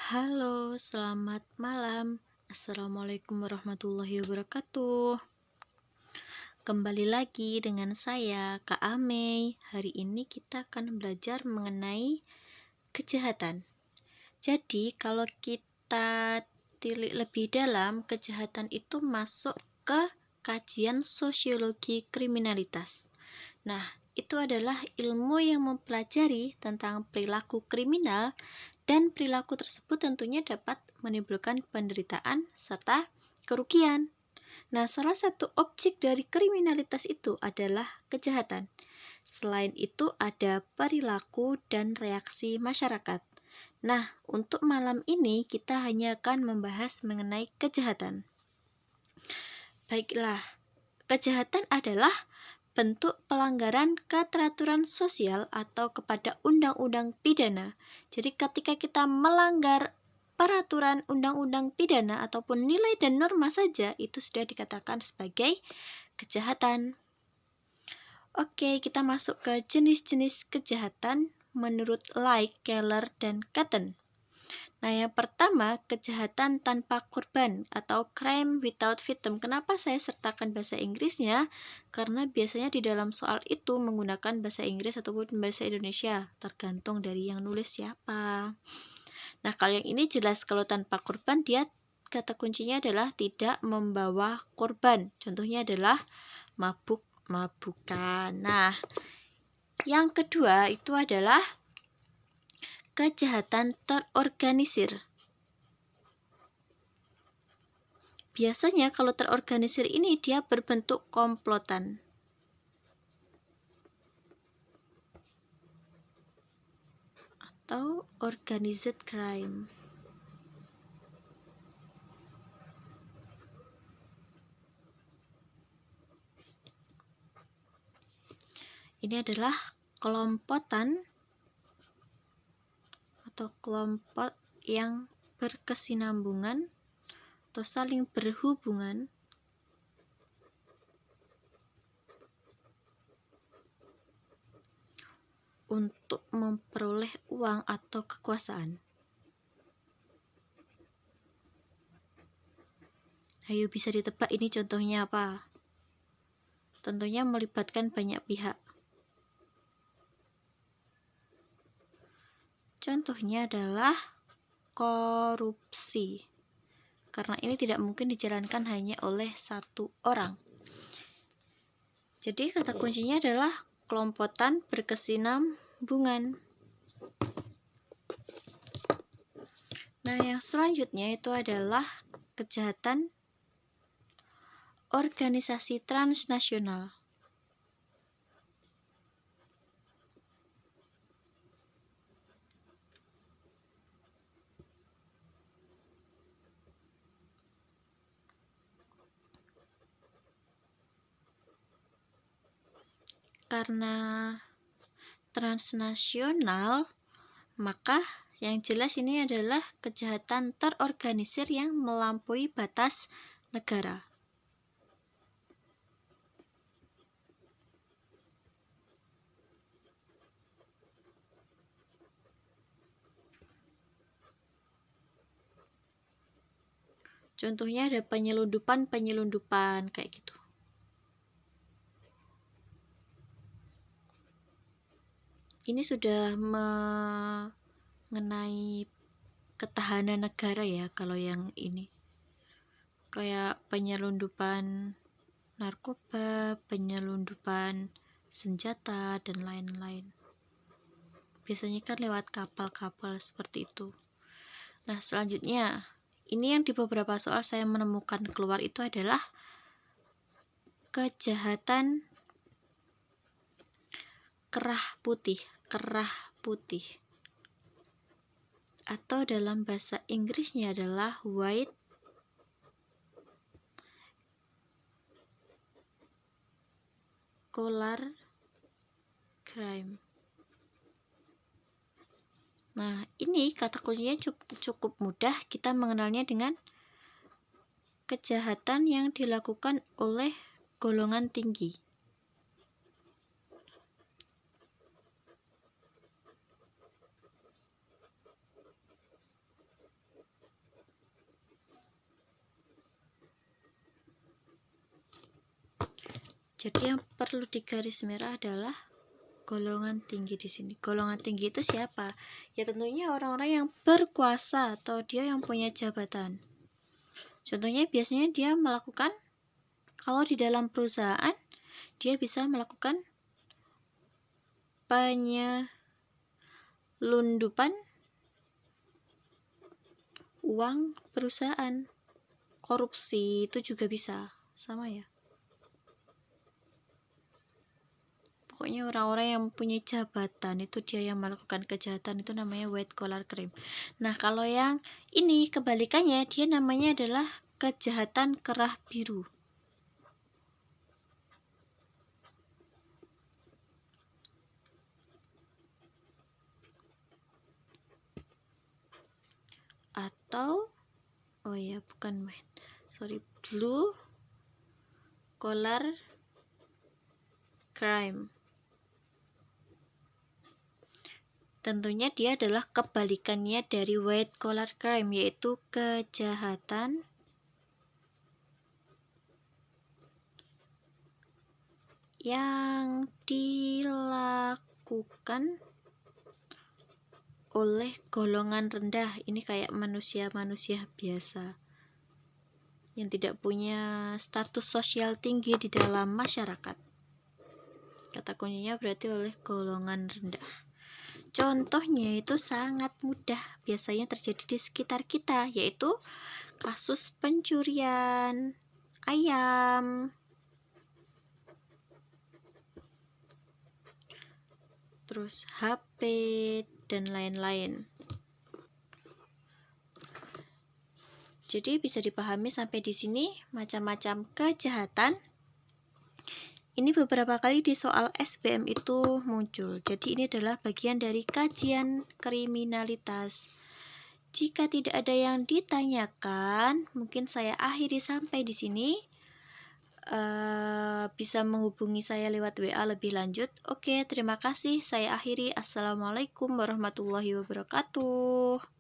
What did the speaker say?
Halo, selamat malam. Assalamualaikum warahmatullahi wabarakatuh. Kembali lagi dengan saya, Kak Amei. Hari ini kita akan belajar mengenai kejahatan. Jadi, kalau kita tilik lebih dalam, kejahatan itu masuk ke kajian sosiologi kriminalitas. Nah, itu adalah ilmu yang mempelajari tentang perilaku kriminal dan perilaku tersebut tentunya dapat menimbulkan penderitaan serta kerugian. Nah, salah satu objek dari kriminalitas itu adalah kejahatan. Selain itu ada perilaku dan reaksi masyarakat. Nah, untuk malam ini kita hanya akan membahas mengenai kejahatan. Baiklah, kejahatan adalah bentuk pelanggaran keteraturan sosial atau kepada undang-undang pidana. Jadi ketika kita melanggar peraturan undang-undang pidana ataupun nilai dan norma saja, itu sudah dikatakan sebagai kejahatan. Oke, kita masuk ke jenis-jenis kejahatan menurut Lake, Keller, dan Catton. Nah, yang pertama, kejahatan tanpa korban atau crime without victim. Kenapa saya sertakan bahasa Inggrisnya? Karena biasanya di dalam soal itu menggunakan bahasa Inggris ataupun bahasa Indonesia, tergantung dari yang nulis siapa. Nah, kalau yang ini jelas, kalau tanpa korban dia kata kuncinya adalah tidak membawa korban. Contohnya adalah mabuk-mabukan. Nah, yang kedua itu adalah kejahatan terorganisir. Biasanya kalau terorganisir ini dia berbentuk komplotan. Atau organized crime. Ini adalah kelompokan atau kelompok yang berkesinambungan atau saling berhubungan untuk memperoleh uang atau kekuasaan. Ayo, bisa ditebak ini contohnya apa? Tentunya melibatkan banyak pihak. Contohnya adalah korupsi. Karena ini tidak mungkin dijalankan hanya oleh satu orang. Jadi kata kuncinya adalah kelompokan berkesinambungan. Nah, yang selanjutnya itu adalah kejahatan organisasi transnasional. Karena transnasional, maka yang jelas ini adalah kejahatan terorganisir yang melampaui batas negara. Contohnya ada penyelundupan kayak gitu. Ini sudah mengenai ketahanan negara ya, kalau yang ini. Kayak penyelundupan narkoba, penyelundupan senjata, dan lain-lain. Biasanya kan lewat kapal-kapal seperti itu. Nah, selanjutnya, ini yang di beberapa soal saya menemukan keluar itu adalah kejahatan kerah putih atau dalam bahasa Inggrisnya adalah white collar crime. Nah, ini kata kuncinya cukup mudah, kita mengenalnya dengan kejahatan yang dilakukan oleh golongan tinggi. Jadi yang perlu digaris merah adalah golongan tinggi di sini. Golongan tinggi itu siapa? Ya tentunya orang-orang yang berkuasa atau dia yang punya jabatan. Contohnya biasanya dia melakukan, kalau di dalam perusahaan, dia bisa melakukan penyelundupan uang perusahaan. Korupsi itu juga bisa, sama ya. Pokoknya orang-orang yang mempunyai jabatan itu dia yang melakukan kejahatan, itu namanya white collar crime. Nah, kalau yang ini kebalikannya, dia namanya adalah kejahatan kerah biru. Atau blue collar crime. Tentunya dia adalah kebalikannya dari white collar crime, yaitu kejahatan yang dilakukan oleh golongan rendah. Ini kayak manusia-manusia biasa yang tidak punya status sosial tinggi di dalam masyarakat. Kata kuncinya berarti oleh golongan rendah. Contohnya itu sangat mudah, biasanya terjadi di sekitar kita, yaitu kasus pencurian ayam, terus HP, dan lain-lain. Jadi bisa dipahami sampai di sini macam-macam kejahatan. Ini beberapa kali di soal SBM itu muncul. Jadi ini adalah bagian dari kajian kriminalitas. Jika tidak ada yang ditanyakan, mungkin saya akhiri sampai di sini. Bisa menghubungi saya lewat WA lebih lanjut. Oke, terima kasih. Saya akhiri. Assalamualaikum warahmatullahi wabarakatuh.